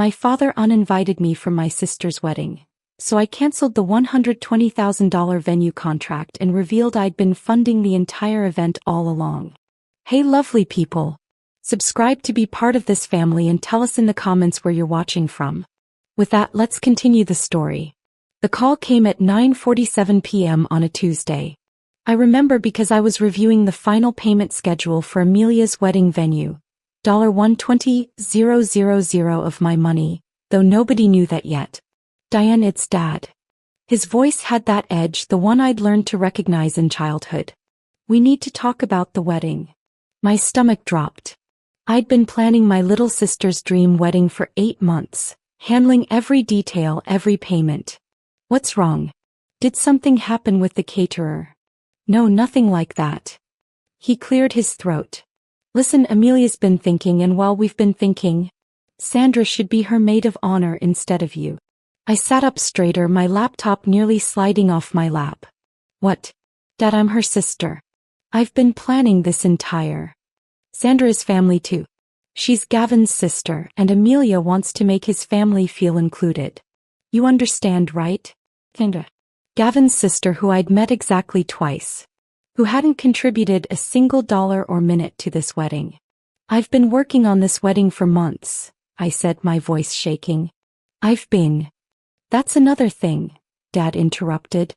My father uninvited me from my sister's wedding, so I canceled the $120,000 venue contract and revealed I'd been funding the entire event all along. Hey lovely people! Subscribe to be part of this family and tell us in the comments where you're watching from. With that, let's continue the story. The call came at 9:47 p.m. on a Tuesday. I remember because I was reviewing the final payment schedule for Amelia's wedding venue. $120,000 of my money, though nobody knew that yet. Diane, it's Dad. His voice had that edge, the one I'd learned to recognize in childhood. We need to talk about the wedding. My stomach dropped. I'd been planning my little sister's dream wedding for 8 months, handling every detail, every payment. What's wrong? Did something happen with the caterer? No, nothing like that. He cleared his throat. Listen, Amelia's been thinking, and while we've been thinking, Sandra should be her maid of honor instead of you. I sat up straighter, my laptop nearly sliding off my lap. What? Dad, I'm her sister. I've been planning this entire. Sandra is family too. She's Gavin's sister, and Amelia wants to make his family feel included. You understand, right? Kinda. Gavin's sister, who I'd met exactly twice, who hadn't contributed a single dollar or minute to this wedding. I've been working on this wedding for months, I said, my voice shaking. That's another thing, Dad interrupted.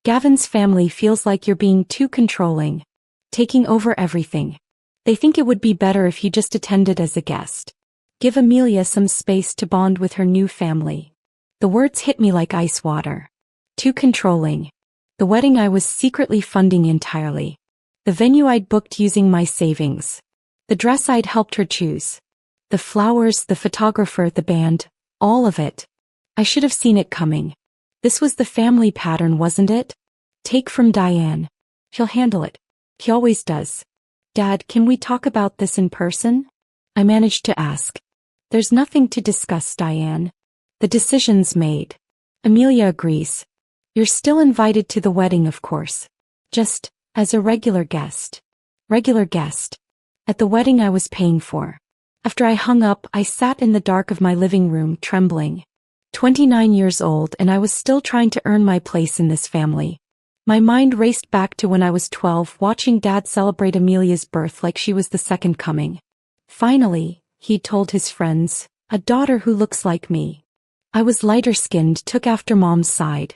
Gavin's family feels like you're being too controlling, taking over everything. They think it would be better if you just attended as a guest. Give Amelia some space to bond with her new family. The words hit me like ice water. Too controlling. The wedding I was secretly funding entirely. The venue I'd booked using my savings. The dress I'd helped her choose. The flowers, the photographer, the band, all of it. I should have seen it coming. This was the family pattern, wasn't it? Take from Diane. He'll handle it. He always does. Dad, can we talk about this in person? I managed to ask. There's nothing to discuss, Diane. The decision's made. Amelia agrees. You're still invited to the wedding, of course. Just as a regular guest. Regular guest. At the wedding I was paying for. After I hung up, I sat in the dark of my living room, trembling. 29 years old, and I was still trying to earn my place in this family. My mind raced back to when I was 12, watching Dad celebrate Amelia's birth like she was the second coming. Finally, he told his friends, a daughter who looks like me. I was lighter-skinned, took after Mom's side.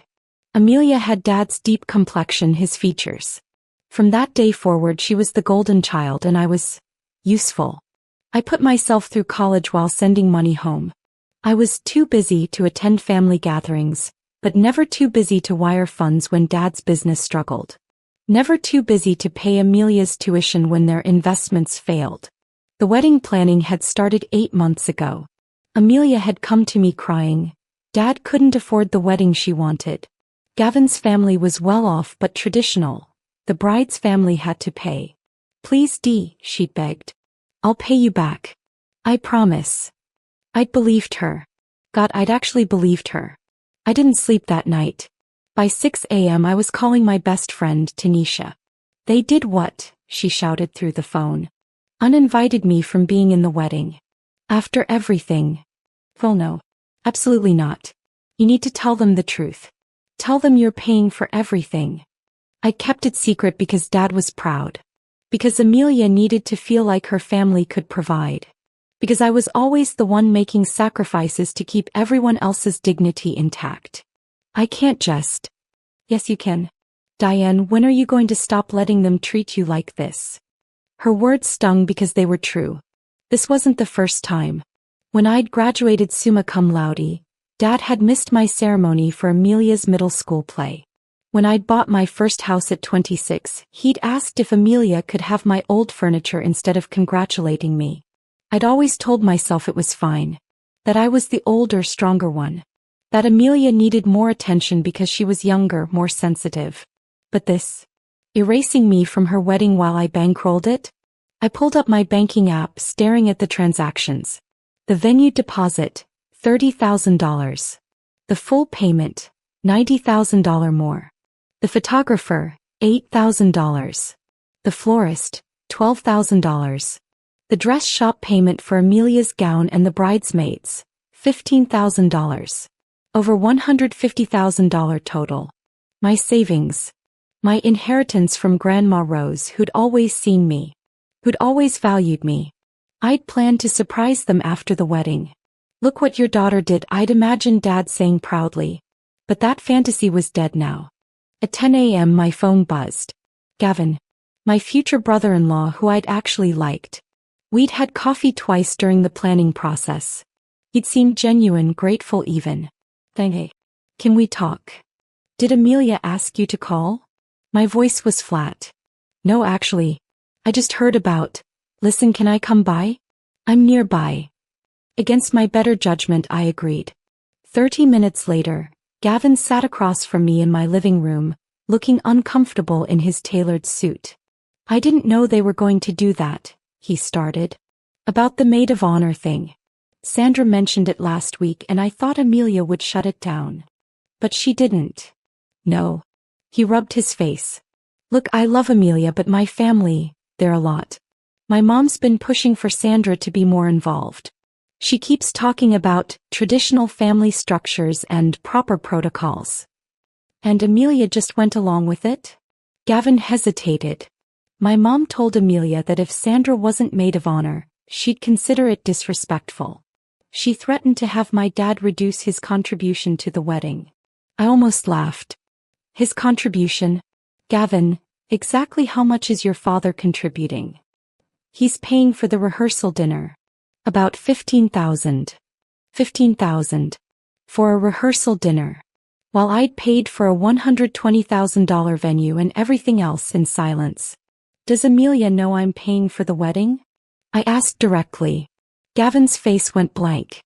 Amelia had Dad's deep complexion, his features. From that day forward, she was the golden child, and I was useful. I put myself through college while sending money home. I was too busy to attend family gatherings, but never too busy to wire funds when Dad's business struggled. Never too busy to pay Amelia's tuition when their investments failed. The wedding planning had started 8 months ago. Amelia had come to me crying. Dad couldn't afford the wedding she wanted. Gavin's family was well off but traditional. The bride's family had to pay. Please, Dee, she begged. I'll pay you back. I promise. I'd believed her. God, I'd actually believed her. I didn't sleep that night. By 6 a.m. I was calling my best friend, Tanisha. They did what? She shouted through the phone. Uninvited me from being in the wedding. After everything. Well, no. Absolutely not. You need to tell them the truth. Tell them you're paying for everything. I kept it secret because Dad was proud. Because Amelia needed to feel like her family could provide. Because I was always the one making sacrifices to keep everyone else's dignity intact. I can't just. Yes, you can. Diane, when are you going to stop letting them treat you like this? Her words stung because they were true. This wasn't the first time. When I'd graduated summa cum laude, Dad had missed my ceremony for Amelia's middle school play. When I'd bought my first house at 26, he'd asked if Amelia could have my old furniture instead of congratulating me. I'd always told myself it was fine. That I was the older, stronger one. That Amelia needed more attention because she was younger, more sensitive. But this, erasing me from her wedding while I bankrolled it? I pulled up my banking app, staring at the transactions. The venue deposit, $30,000. The full payment, $90,000 more. The photographer, $8,000. The florist, $12,000. The dress shop payment for Amelia's gown and the bridesmaids, $15,000. Over $150,000 total. My savings. My inheritance from Grandma Rose, who'd always seen me. Who'd always valued me. I'd planned to surprise them after the wedding. Look what your daughter did, I'd imagined Dad saying proudly. But that fantasy was dead now. At 10 a.m. my phone buzzed. Gavin. My future brother-in-law, who I'd actually liked. We'd had coffee twice during the planning process. He'd seemed genuine, grateful even. Hey, can we talk? Did Amelia ask you to call? My voice was flat. No, actually. I just heard about. Listen, can I come by? I'm nearby. Against my better judgment, I agreed. 30 minutes later, Gavin sat across from me in my living room, looking uncomfortable in his tailored suit. I didn't know they were going to do that, he started. About the maid of honor thing. Sandra mentioned it last week and I thought Amelia would shut it down. But she didn't. No. He rubbed his face. Look, I love Amelia, but my family, they're a lot. My mom's been pushing for Sandra to be more involved. She keeps talking about traditional family structures and proper protocols. And Amelia just went along with it? Gavin hesitated. My mom told Amelia that if Sandra wasn't maid of honor, she'd consider it disrespectful. She threatened to have my dad reduce his contribution to the wedding. I almost laughed. His contribution? Gavin, exactly how much is your father contributing? He's paying for the rehearsal dinner. About $15,000. $15,000. For a rehearsal dinner. While I'd paid for a $120,000 venue and everything else in silence. Does Amelia know I'm paying for the wedding? I asked directly. Gavin's face went blank.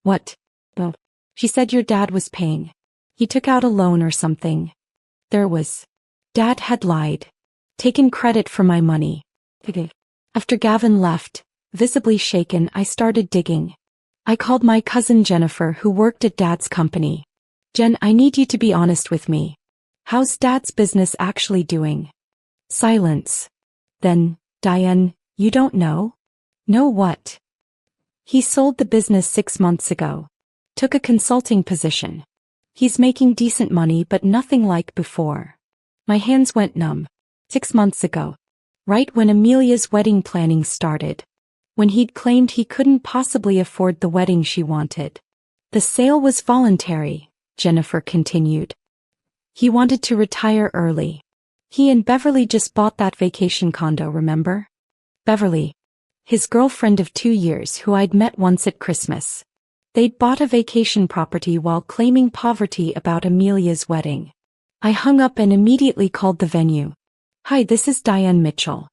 What? Oh. She said your dad was paying. He took out a loan or something. There was. Dad had lied. Taken credit for my money. After Gavin left, visibly shaken, I started digging. I called my cousin Jennifer, who worked at Dad's company. Jen, I need you to be honest with me. How's Dad's business actually doing? Silence. Then, Diane, you don't know? Know what? He sold the business 6 months ago. Took a consulting position. He's making decent money but nothing like before. My hands went numb. 6 months ago. Right when Amelia's wedding planning started. When he'd claimed he couldn't possibly afford the wedding she wanted. The sale was voluntary, Jennifer continued. He wanted to retire early. He and Beverly just bought that vacation condo, remember? Beverly. His girlfriend of 2 years who I'd met once at Christmas. They'd bought a vacation property while claiming poverty about Amelia's wedding. I hung up and immediately called the venue. Hi, this is Diane Mitchell.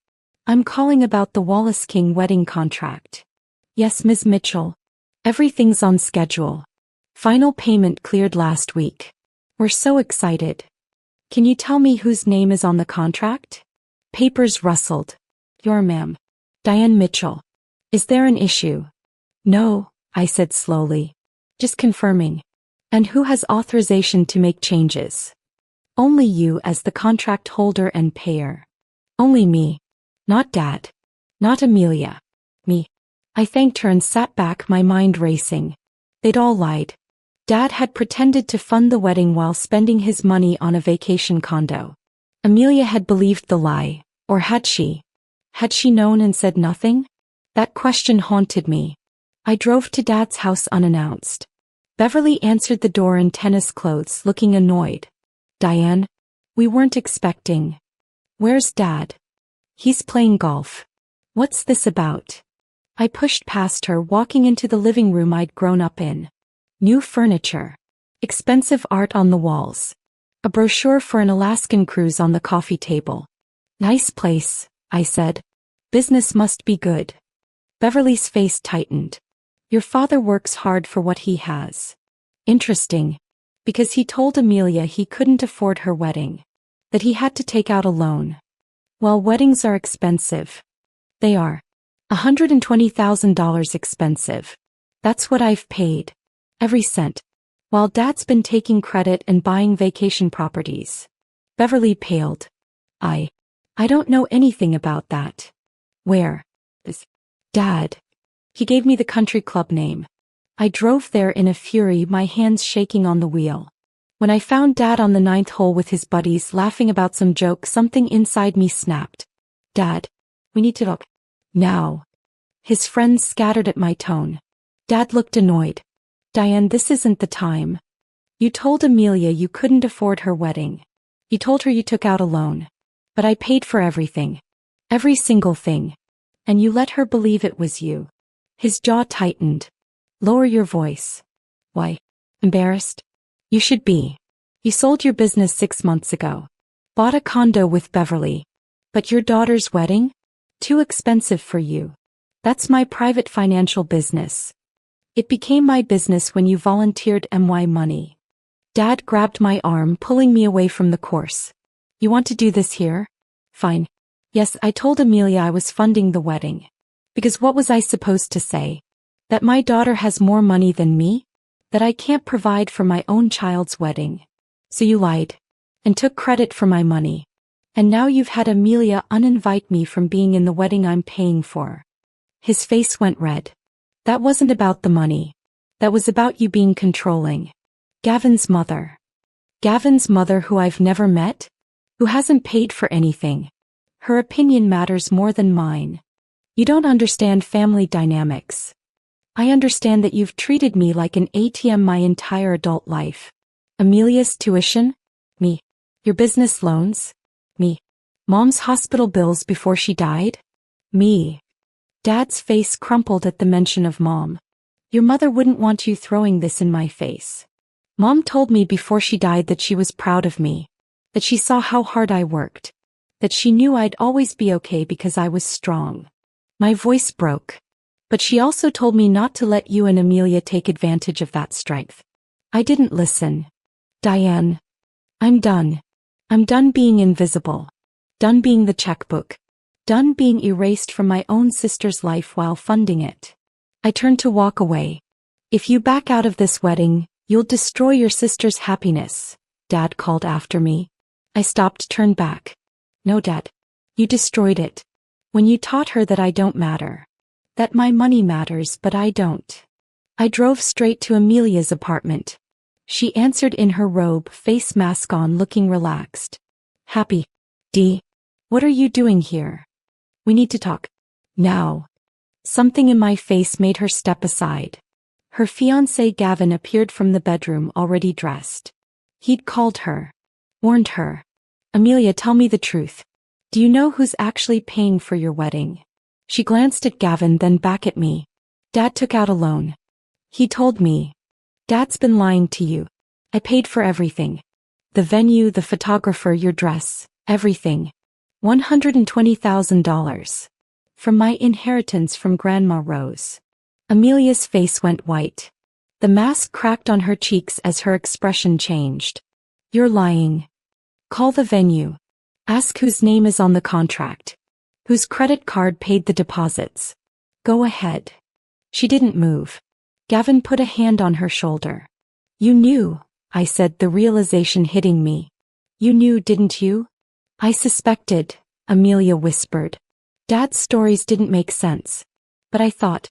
I'm calling about the Wallace King wedding contract. Yes, Ms. Mitchell. Everything's on schedule. Final payment cleared last week. We're so excited. Can you tell me whose name is on the contract? Papers rustled. Your ma'am. Diane Mitchell. Is there an issue? No, I said slowly. Just confirming. And who has authorization to make changes? Only you as the contract holder and payer. Only me. Not Dad. Not Amelia. Me. I thanked her and sat back, my mind racing. They'd all lied. Dad had pretended to fund the wedding while spending his money on a vacation condo. Amelia had believed the lie, or had she? Had she known and said nothing? That question haunted me. I drove to Dad's house unannounced. Beverly answered the door in tennis clothes, looking annoyed. Diane? We weren't expecting. Where's Dad? He's playing golf. What's this about? I pushed past her, walking into the living room I'd grown up in. New furniture. Expensive art on the walls. A brochure for an Alaskan cruise on the coffee table. Nice place, I said. Business must be good. Beverly's face tightened. Your father works hard for what he has. Interesting. Because he told Amelia he couldn't afford her wedding. That he had to take out a loan. Well, weddings are expensive. They are. $120,000 expensive. That's what I've paid. Every cent. While Dad's been taking credit and buying vacation properties. Beverly paled. I don't know anything about that. Where? Is Dad? He gave me the country club name. I drove there in a fury, my hands shaking on the wheel. When I found Dad on the 9th hole with his buddies laughing about some joke, something inside me snapped. Dad, we need to talk. Now. His friends scattered at my tone. Dad looked annoyed. Diane, this isn't the time. You told Amelia you couldn't afford her wedding. You told her you took out a loan. But I paid for everything. Every single thing. And you let her believe it was you. His jaw tightened. Lower your voice. Why? Embarrassed? You should be. You sold your business 6 months ago. Bought a condo with Beverly. But your daughter's wedding? Too expensive for you. That's my private financial business. It became my business when you volunteered my money. Dad grabbed my arm, pulling me away from the course. You want to do this here? Fine. Yes, I told Amelia I was funding the wedding. Because what was I supposed to say? That my daughter has more money than me? That I can't provide for my own child's wedding. So you lied. And took credit for my money. And now you've had Amelia uninvite me from being in the wedding I'm paying for. His face went red. That wasn't about the money. That was about you being controlling. Gavin's mother. Gavin's mother, who I've never met? Who hasn't paid for anything. Her opinion matters more than mine. You don't understand family dynamics. I understand that you've treated me like an ATM my entire adult life. Amelia's tuition? Me. Your business loans? Me. Mom's hospital bills before she died? Me. Dad's face crumpled at the mention of Mom. Your mother wouldn't want you throwing this in my face. Mom told me before she died that she was proud of me. That she saw how hard I worked. That she knew I'd always be okay because I was strong. My voice broke. But she also told me not to let you and Amelia take advantage of that strength. I didn't listen. Diane. I'm done. I'm done being invisible. Done being the checkbook. Done being erased from my own sister's life while funding it. I turned to walk away. If you back out of this wedding, you'll destroy your sister's happiness, Dad called after me. I stopped, turned back. No, Dad. You destroyed it. When you taught her that I don't matter. That my money matters but I don't. I drove straight to Amelia's apartment. She answered in her robe, face mask on, looking relaxed. Happy. Dee. What are you doing here? We need to talk. Now. Something in my face made her step aside. Her fiancé Gavin appeared from the bedroom, already dressed. He'd called her. Warned her. Amelia, tell me the truth. Do you know who's actually paying for your wedding? She glanced at Gavin, then back at me. Dad took out a loan. He told me. Dad's been lying to you. I paid for everything. The venue, the photographer, your dress, everything. $120,000. From my inheritance from Grandma Rose. Amelia's face went white. The mask cracked on her cheeks as her expression changed. You're lying. Call the venue. Ask whose name is on the contract. Whose credit card paid the deposits. Go ahead. She didn't move. Gavin put a hand on her shoulder. You knew, I said, the realization hitting me. You knew, didn't you? I suspected, Amelia whispered. Dad's stories didn't make sense. But I thought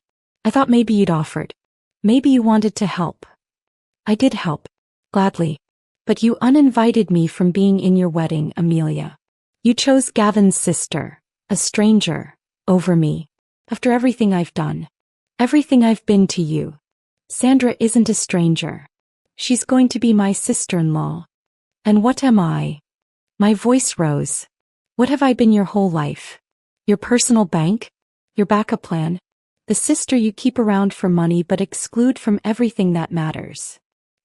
maybe you'd offered. Maybe you wanted to help. I did help. Gladly. But you uninvited me from being in your wedding, Amelia. You chose Gavin's sister, a stranger, over me. After everything I've done. Everything I've been to you. Sandra isn't a stranger. She's going to be my sister-in-law. And what am I? My voice rose. What have I been your whole life? Your personal bank? Your backup plan? The sister you keep around for money but exclude from everything that matters.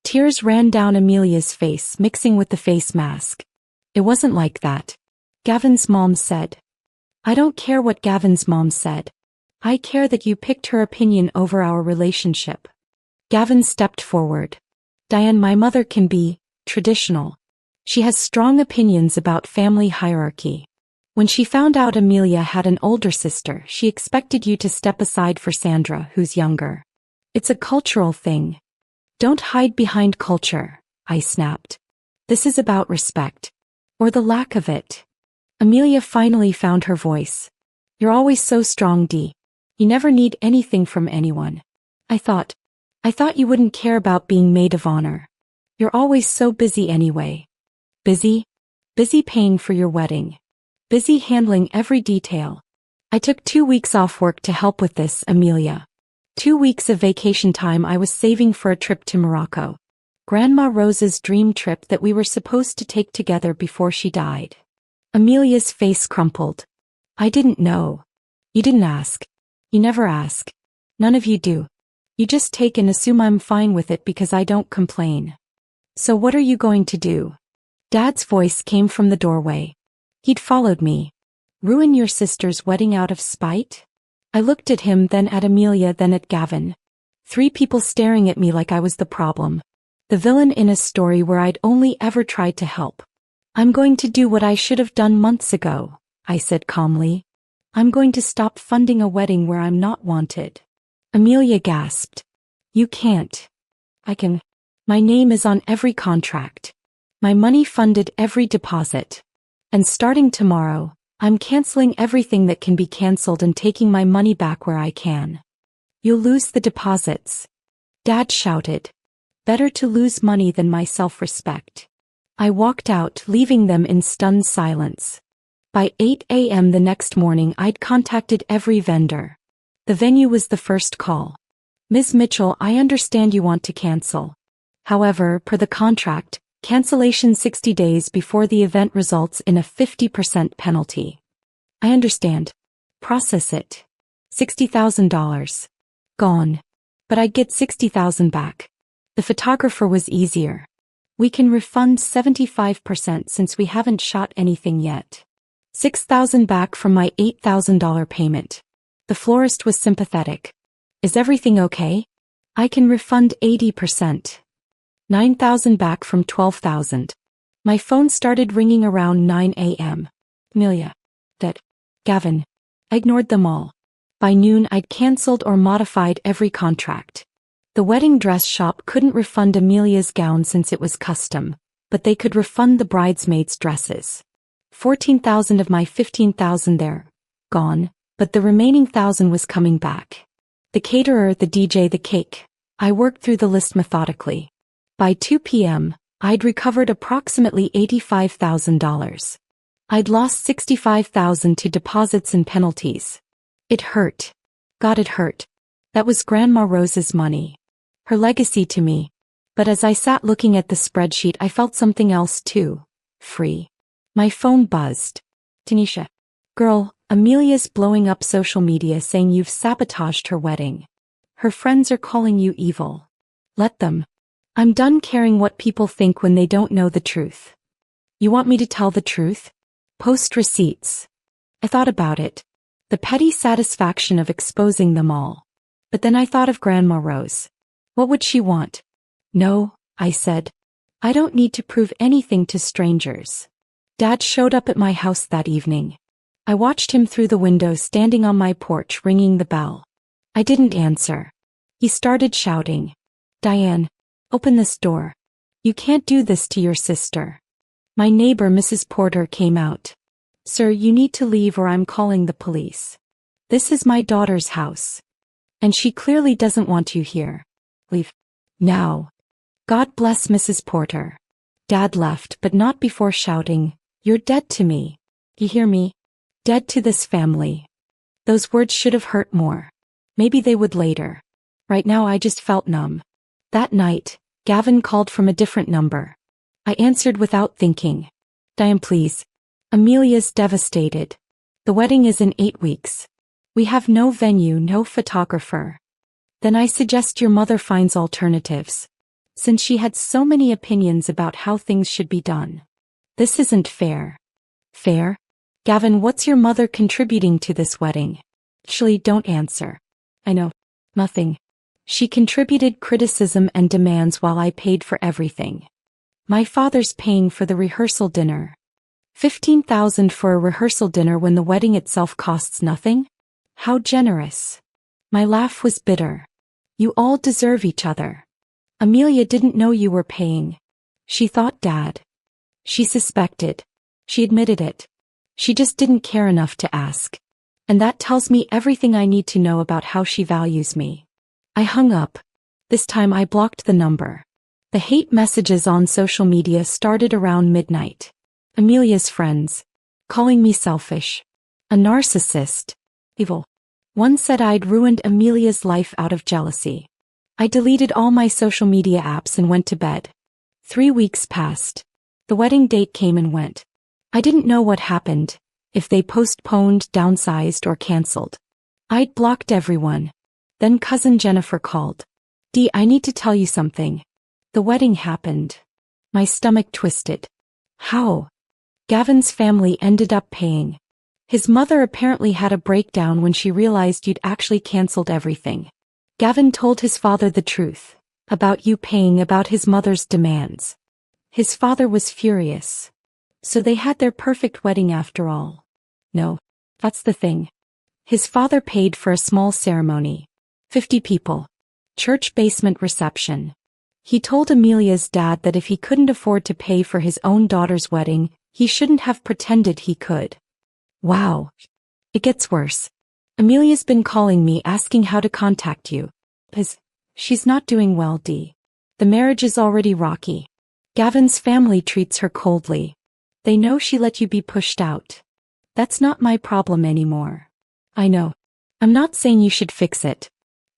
Tears ran down Amelia's face, mixing with the face mask. It wasn't like that. Gavin's mom said. I don't care what Gavin's mom said. I care that you picked her opinion over our relationship. Gavin stepped forward. Diane, my mother can be traditional. She has strong opinions about family hierarchy. When she found out Amelia had an older sister, she expected you to step aside for Sandra, who's younger. It's a cultural thing. Don't hide behind culture, I snapped. This is about respect. Or the lack of it. Amelia finally found her voice. You're always so strong, Dee. You never need anything from anyone. I thought. I thought you wouldn't care about being maid of honor. You're always so busy anyway. Busy? Busy paying for your wedding. Busy handling every detail. I took 2 weeks off work to help with this, Amelia. 2 weeks of vacation time I was saving for a trip to Morocco. Grandma Rose's dream trip that we were supposed to take together before she died. Amelia's face crumpled. I didn't know. You didn't ask. You never ask. None of you do. You just take and assume I'm fine with it because I don't complain. So what are you going to do? Dad's voice came from the doorway. He'd followed me. Ruin your sister's wedding out of spite? I looked at him, then at Amelia, then at Gavin. 3 people staring at me like I was the problem. The villain in a story where I'd only ever tried to help. I'm going to do what I should have done months ago, I said calmly. I'm going to stop funding a wedding where I'm not wanted. Amelia gasped. You can't. I can. My name is on every contract. My money funded every deposit. And starting tomorrow, I'm canceling everything that can be canceled and taking my money back where I can. You'll lose the deposits. Dad shouted. Better to lose money than my self-respect. I walked out, leaving them in stunned silence. By 8 a.m. the next morning I'd contacted every vendor. The venue was the first call. Ms. Mitchell, I understand you want to cancel. However, per the contract, cancellation 60 days before the event results in a 50% penalty. I understand. Process it. $60,000. Gone. But I'd get $60,000 back. The photographer was easier. We can refund 75% since we haven't shot anything yet. $6,000 back from my $8,000 payment. The florist was sympathetic. Is everything okay? I can refund 80%. $9,000 back from $12,000. My phone started ringing around 9 a.m. Amelia. Dad. Gavin. I ignored them all. By noon I'd cancelled or modified every contract. The wedding dress shop couldn't refund Amelia's gown since it was custom, but they could refund the bridesmaids' dresses. 14,000 of my 15,000 there. Gone, but the remaining 1,000 was coming back. The caterer, the DJ, the cake. I worked through the list methodically. By 2 p.m., I'd recovered approximately $85,000. I'd lost $65,000 to deposits and penalties. It hurt. God, it hurt. That was Grandma Rose's money. Her legacy to me. But as I sat looking at the spreadsheet I felt something else too. Free. My phone buzzed. Tanisha. Girl, Amelia's blowing up social media saying you've sabotaged her wedding. Her friends are calling you evil. Let them. I'm done caring what people think when they don't know the truth. You want me to tell the truth? Post receipts. I thought about it. The petty satisfaction of exposing them all. But then I thought of Grandma Rose. What would she want? No, I said. I don't need to prove anything to strangers. Dad showed up at my house that evening. I watched him through the window standing on my porch ringing the bell. I didn't answer. He started shouting. Diane, open this door. You can't do this to your sister. My neighbor, Mrs. Porter, came out. Sir, you need to leave or I'm calling the police. This is my daughter's house. And she clearly doesn't want you here. Leave. Now. God bless Mrs. Porter. Dad left, but not before shouting, You're dead to me. You hear me? Dead to this family. Those words should have hurt more. Maybe they would later. Right now I just felt numb. That night, Gavin called from a different number. I answered without thinking. Diane, please. Amelia's devastated. The wedding is in 8 weeks. We have no venue, no photographer. Then I suggest your mother finds alternatives. Since she had so many opinions about how things should be done. This isn't fair. Fair? Gavin, what's your mother contributing to this wedding? Actually, don't answer. I know. Nothing. She contributed criticism and demands while I paid for everything. My father's paying for the rehearsal dinner. $15,000 for a rehearsal dinner when the wedding itself costs nothing? How generous. My laugh was bitter. You all deserve each other. Amelia didn't know you were paying. She thought Dad. She suspected. She admitted it. She just didn't care enough to ask. And that tells me everything I need to know about how she values me. I hung up. This time I blocked the number. The hate messages on social media started around midnight. Amelia's friends. Calling me selfish. A narcissist. Evil. One said I'd ruined Amelia's life out of jealousy. I deleted all my social media apps and went to bed. 3 weeks passed. The wedding date came and went. I didn't know what happened, if they postponed, downsized, or canceled. I'd blocked everyone. Then cousin Jennifer called. Dee, I need to tell you something. The wedding happened. My stomach twisted. How? Gavin's family ended up paying. His mother apparently had a breakdown when she realized you'd actually canceled everything. Gavin told his father the truth. About you paying, about his mother's demands. His father was furious. So they had their perfect wedding after all. No, that's the thing. His father paid for a small ceremony. 50 people. Church basement reception. He told Amelia's dad that if he couldn't afford to pay for his own daughter's wedding, he shouldn't have pretended he could. Wow. It gets worse. Amelia's been calling me asking how to contact you. She's not doing well, Dee. The marriage is already rocky. Gavin's family treats her coldly. They know she let you be pushed out. That's not my problem anymore. I know. I'm not saying you should fix it.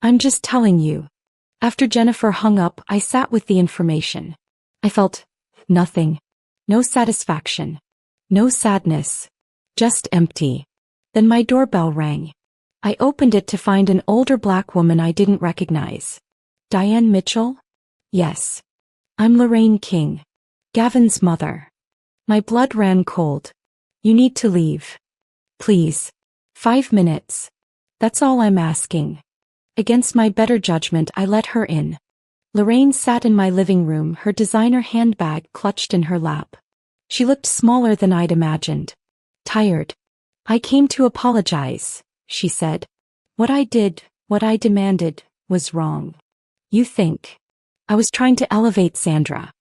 I'm just telling you. After Jennifer hung up, I sat with the information. I felt nothing. No satisfaction. No sadness. Just empty. Then my doorbell rang. I opened it to find an older black woman I didn't recognize. Diane Mitchell? Yes. I'm Lorraine King. Gavin's mother. My blood ran cold. You need to leave. Please. 5 minutes. That's all I'm asking. Against my better judgment, I let her in. Lorraine sat in my living room, her designer handbag clutched in her lap. She looked smaller than I'd imagined. Tired. I came to apologize, she said. What I did, what I demanded, was wrong. You think. I was trying to elevate Sandra.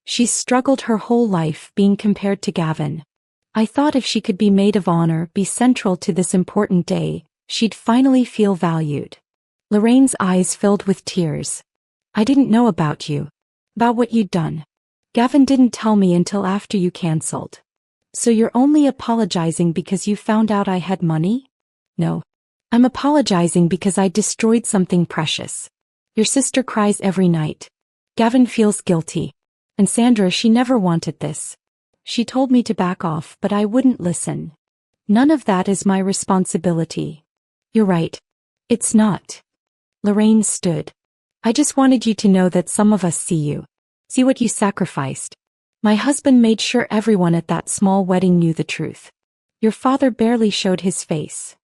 She's struggled her whole life being compared to Gavin. I thought if she could be maid of honor, be central to this important day, she'd finally feel valued. Lorraine's eyes filled with tears. I didn't know about you. About what you'd done. Gavin didn't tell me until after you canceled. So you're only apologizing because you found out I had money? No. I'm apologizing because I destroyed something precious. Your sister cries every night. Gavin feels guilty. And Sandra, she never wanted this. She told me to back off, but I wouldn't listen. None of that is my responsibility. You're right. It's not. Lorraine stood. I just wanted you to know that some of us see you. See what you sacrificed. My husband made sure everyone at that small wedding knew the truth. Your father barely showed his face.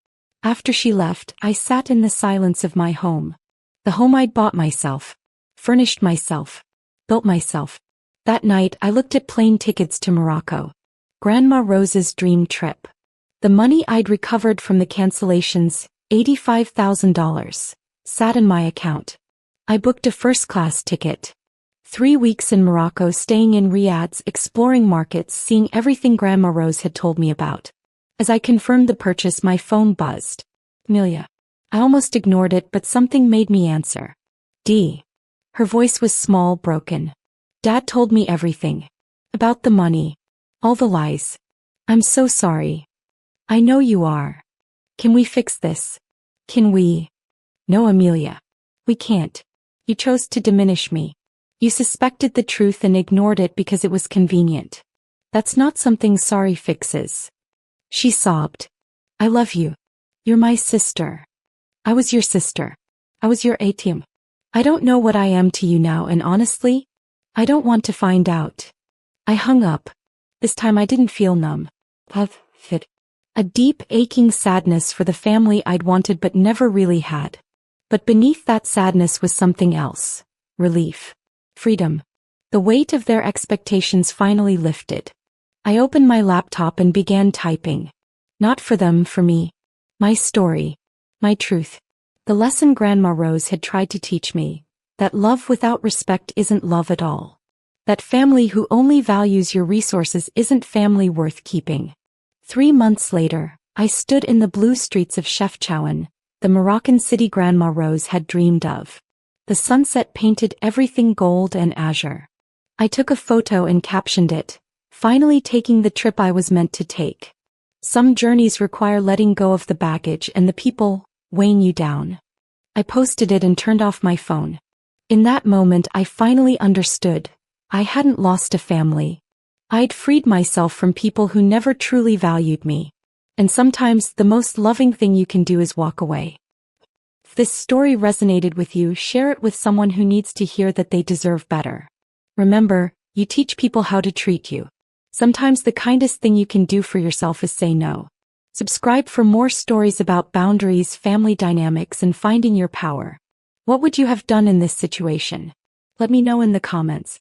After she left, I sat in the silence of my home. The home I'd bought myself. Furnished myself. Built myself. That night, I looked at plane tickets to Morocco. Grandma Rose's dream trip. The money I'd recovered from the cancellations, $85,000, sat in my account. I booked a first-class ticket. 3 weeks in Morocco, staying in Riyadh, exploring markets, seeing everything Grandma Rose had told me about. As I confirmed the purchase, my phone buzzed. Amelia. I almost ignored it, but something made me answer. Dee. Her voice was small, broken. Dad told me everything. About the money. All the lies. I'm so sorry. I know you are. Can we fix this? Can we? No, Amelia. We can't. You chose to diminish me. You suspected the truth and ignored it because it was convenient. That's not something sorry fixes. She sobbed. I love you. You're my sister. I was your sister. I was your ATM. I don't know what I am to you now, and honestly, I don't want to find out. I hung up. This time I didn't feel numb. A deep, aching sadness for the family I'd wanted but never really had. But beneath that sadness was something else. Relief. Freedom. The weight of their expectations finally lifted. I opened my laptop and began typing. Not for them, for me. My story. My truth. The lesson Grandma Rose had tried to teach me. That love without respect isn't love at all. That family who only values your resources isn't family worth keeping. 3 months later, I stood in the blue streets of Chefchaouen, the Moroccan city Grandma Rose had dreamed of. The sunset painted everything gold and azure. I took a photo and captioned it, "Finally taking the trip I was meant to take." Some journeys require letting go of the baggage and the people weighing you down. I posted it and turned off my phone. In that moment I finally understood. I hadn't lost a family. I'd freed myself from people who never truly valued me. And sometimes the most loving thing you can do is walk away. If this story resonated with you, share it with someone who needs to hear that they deserve better. Remember, you teach people how to treat you. Sometimes the kindest thing you can do for yourself is say no. Subscribe for more stories about boundaries, family dynamics, and finding your power. What would you have done in this situation? Let me know in the comments.